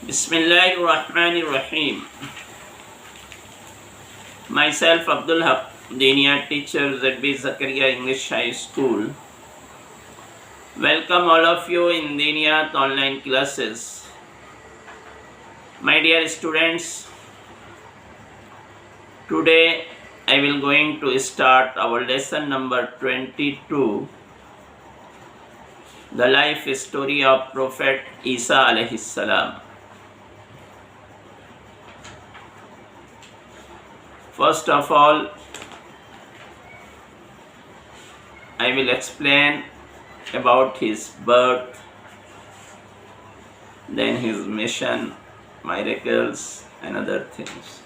Bismillahir Rahmanir Rahim. Myself, Abdul Haq, Diniya teacher, ZB Zakaria English High School. Welcome all of you in Diniyat online classes. My dear students, today I will going to start our lesson number 22, the life story of Prophet Isa alayhi salam. First of all, I will explain about his birth, then his mission, miracles, and other things.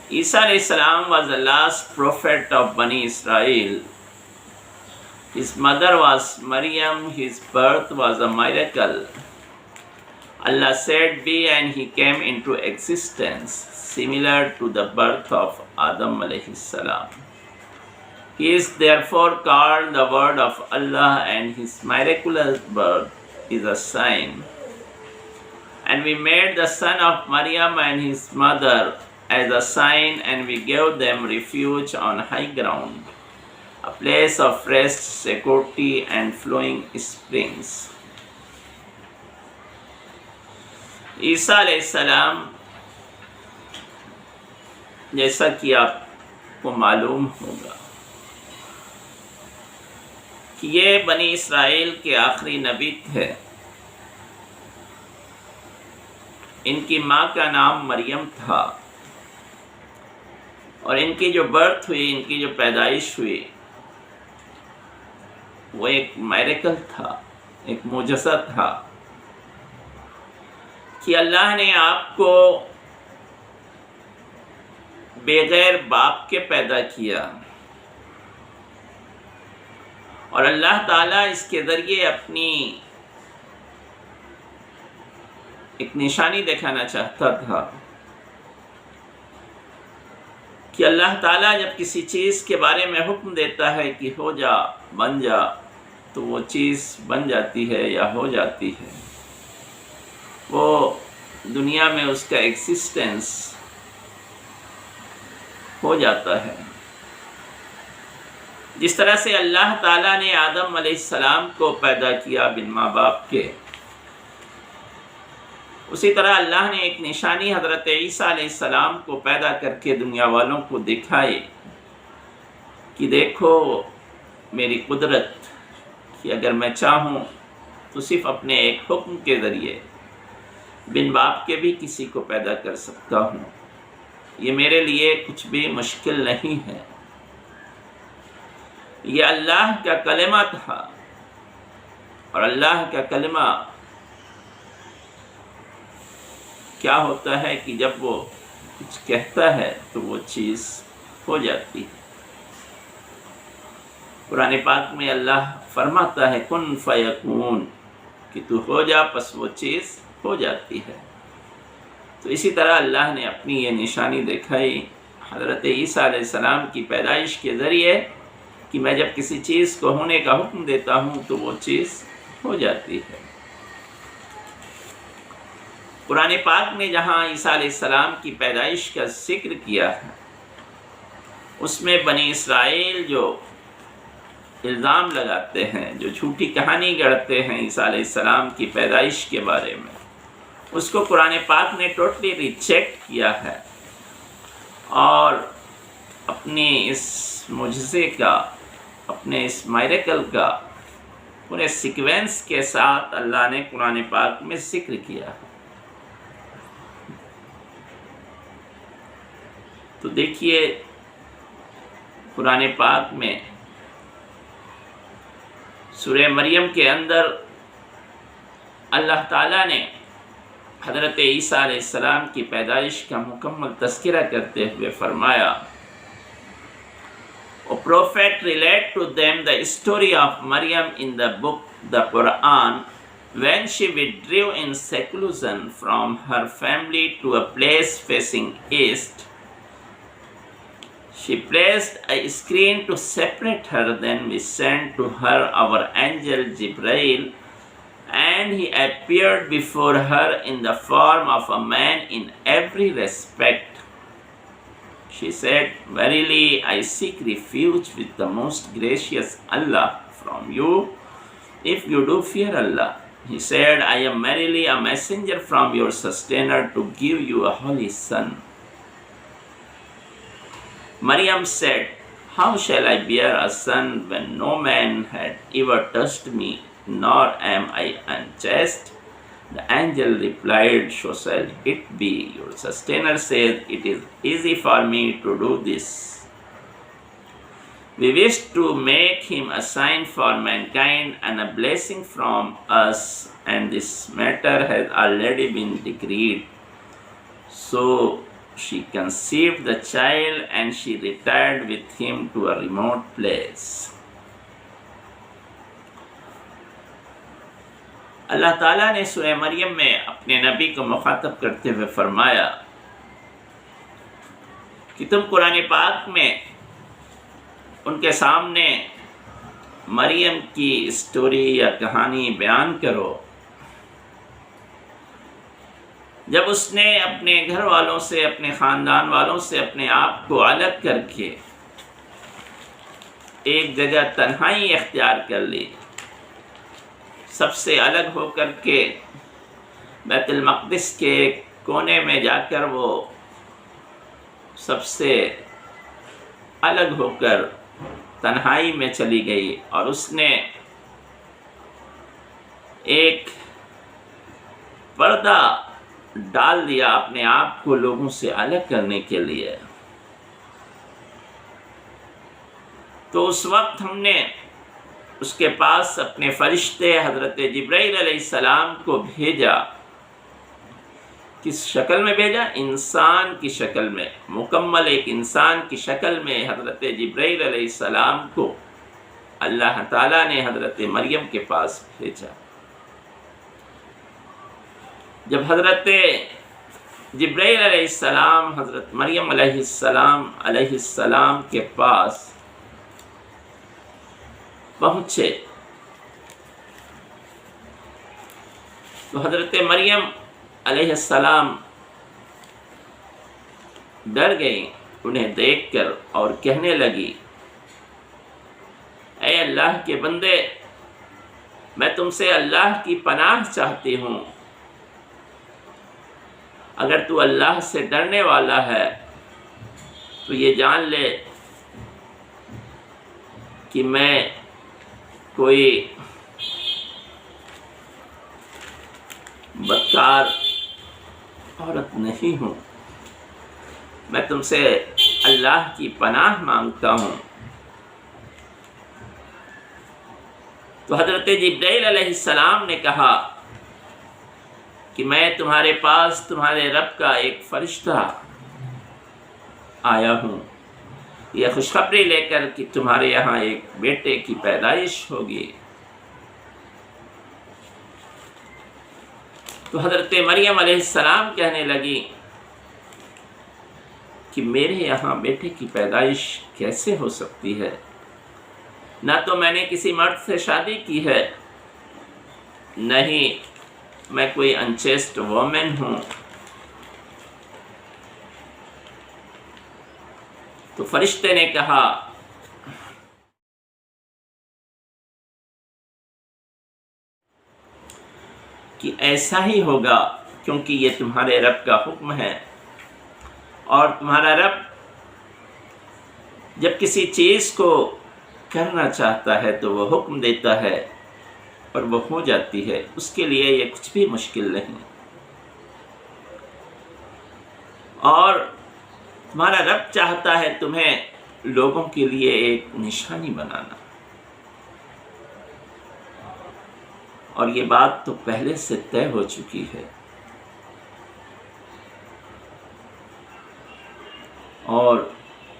Isa alayhi salam was the last prophet of Bani Israel. His mother was Maryam. His birth was a miracle. Allah said be, and he came into existence, similar to the birth of Adam alayhi salam. He is therefore called the Word of Allah, and his miraculous birth is a sign. And we made the son of Maryam and his mother as a sign, and we gave them refuge on high ground, a place of rest, security, and flowing springs. عیسیٰ علیہ السلام، جیسا کہ آپ کو معلوم ہوگا کہ یہ بنی اسرائیل کے آخری نبی تھے. ان کی ماں کا نام مریم تھا، اور ان کی جو برتھ ہوئی، ان کی جو پیدائش ہوئی، وہ ایک میریکل تھا، ایک معجزہ تھا کہ اللہ نے آپ کو بغیر باپ کے پیدا کیا، اور اللہ تعالیٰ اس کے ذریعے اپنی ایک نشانی دکھانا چاہتا تھا کہ اللہ تعالیٰ جب کسی چیز کے بارے میں حکم دیتا ہے کہ ہو جا، بن جا، تو وہ چیز بن جاتی ہے یا ہو جاتی ہے. وہ دنیا میں اس کا ایگزسٹنس ہو جاتا ہے. جس طرح سے اللہ تعالیٰ نے آدم علیہ السلام کو پیدا کیا بن ماں باپ کے، اسی طرح اللہ نے ایک نشانی حضرت عیسیٰ علیہ السلام کو پیدا کر کے دنیا والوں کو دکھائی کہ دیکھو میری قدرت، کہ اگر میں چاہوں تو صرف اپنے ایک حکم کے ذریعے بن باپ کے بھی کسی کو پیدا کر سکتا ہوں. یہ میرے لیے کچھ بھی مشکل نہیں ہے. یہ اللہ کا کلمہ تھا، اور اللہ کا کلمہ کیا ہوتا ہے کہ جب وہ کچھ کہتا ہے تو وہ چیز ہو جاتی ہے. قرآن پاک میں اللہ فرماتا ہے کن فیکون، کہ تو ہو جا، پس وہ چیز ہو جاتی ہے. تو اسی طرح اللہ نے اپنی یہ نشانی دکھائی حضرت عیسیٰ علیہ السلام کی پیدائش کے ذریعے کہ میں جب کسی چیز کو ہونے کا حکم دیتا ہوں تو وہ چیز ہو جاتی ہے. قرآن پاک نے جہاں عیسیٰ علیہ السلام کی پیدائش کا ذکر کیا ہے، اس میں بنی اسرائیل جو الزام لگاتے ہیں، جو جھوٹی کہانی گڑھتے ہیں عیسیٰ علیہ السلام کی پیدائش کے بارے میں، اس کو قرآن پاک نے ٹوٹلی ریجیکٹ کیا ہے، اور اپنی اس معجزے کا، اپنے اس میریکل کا پورے سیکوینس کے ساتھ اللہ نے قرآن پاک میں ذکر کیا ہے. تو دیکھیے قرآن پاک میں سورہ مریم کے اندر اللہ تعالیٰ نے حضرت عیسیٰ علیہ السلام کی پیدائش کا مکمل تذکرہ کرتے ہوئے فرمایا، A prophet relate to them the story of Maryam in the book the Quran, when she withdrew in seclusion from her family to a place facing east. She placed a screen to separate her. Then we sent to her our angel Jibreel, and he appeared before her in the form of a man in every respect. She said, "Verily, I seek refuge with the most gracious Allah from you, if you do fear Allah." He said, "I am merely a messenger from your sustainer to give you a holy son." Maryam said, "How shall I bear a son when no man had ever touched me, nor am I unchaste?" The angel replied, "So shall it be. Your sustainer says, it is easy for me to do this. We wish to make him a sign for mankind and a blessing from us, and this matter has already been decreed." So she conceived the child, and she retired with him to a remote place. اللہ تعالیٰ نے سورہ مریم میں اپنے نبی کو مخاطب کرتے ہوئے فرمایا کہ تم قرآن پاک میں ان کے سامنے مریم کی اسٹوری یا کہانی بیان کرو جب اس نے اپنے گھر والوں سے، اپنے خاندان والوں سے اپنے آپ کو الگ کر کے ایک جگہ تنہائی اختیار کر لی، سب سے الگ ہو کر کے بیت المقدس کے کونے میں جا کر وہ سب سے الگ ہو کر تنہائی میں چلی گئی، اور اس نے ایک پردہ ڈال دیا اپنے آپ کو لوگوں سے الگ کرنے کے لیے۔ تو اس وقت ہم نے اس کے پاس اپنے فرشتے حضرت جبرائیل علیہ السلام کو بھیجا۔ کس شکل میں بھیجا؟ انسان کی شکل میں، مکمل ایک انسان کی شکل میں حضرت جبرائیل علیہ السلام کو اللہ تعالیٰ نے حضرت مریم کے پاس بھیجا۔ جب حضرت جبرائیل علیہ السلام حضرت مریم علیہ السلام کے پاس پہنچے تو حضرت مریم علیہ السلام ڈر گئی انہیں دیکھ کر اور کہنے لگی، اے اللہ کے بندے، میں تم سے اللہ کی پناہ چاہتی ہوں، اگر تو اللہ سے ڈرنے والا ہے تو یہ جان لے کہ میں کوئی بدکار عورت نہیں ہوں، میں تم سے اللہ کی پناہ مانگتا ہوں۔ تو حضرت جبرائیل علیہ السلام نے کہا کہ میں تمہارے پاس تمہارے رب کا ایک فرشتہ آیا ہوں، یہ خوشخبری لے کر کہ تمہارے یہاں ایک بیٹے کی پیدائش ہوگی۔ تو حضرت مریم علیہ السلام کہنے لگی کہ میرے یہاں بیٹے کی پیدائش کیسے ہو سکتی ہے؟ نہ تو میں نے کسی مرد سے شادی کی ہے، نہیں میں کوئی انچیسٹ وومن ہوں۔ تو فرشتے نے کہا کہ ایسا ہی ہوگا، کیونکہ یہ تمہارے رب کا حکم ہے، اور تمہارا رب جب کسی چیز کو کرنا چاہتا ہے تو وہ حکم دیتا ہے اور وہ ہو جاتی ہے، اس کے لیے یہ کچھ بھی مشکل نہیں۔ اور تمہارا رب چاہتا ہے تمہیں لوگوں کے لیے ایک نشانی بنانا، اور یہ بات تو پہلے سے طے ہو چکی ہے، اور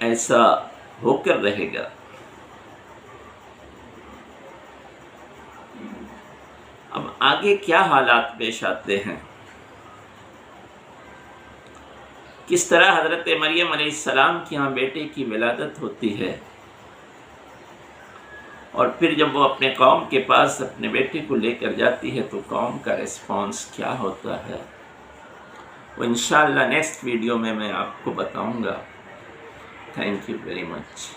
ایسا ہو کر رہے گا۔ اب آگے کیا حالات پیش آتے ہیں؟ کس طرح حضرت مریم علیہ السلام کی یہاں بیٹے کی ولادت ہوتی ہے، اور پھر جب وہ اپنے قوم کے پاس اپنے بیٹے کو لے کر جاتی ہے تو قوم کا ریسپانس کیا ہوتا ہے، وہ انشاءاللہ نیکسٹ ویڈیو میں آپ کو بتاؤں گا۔ Thank you very much.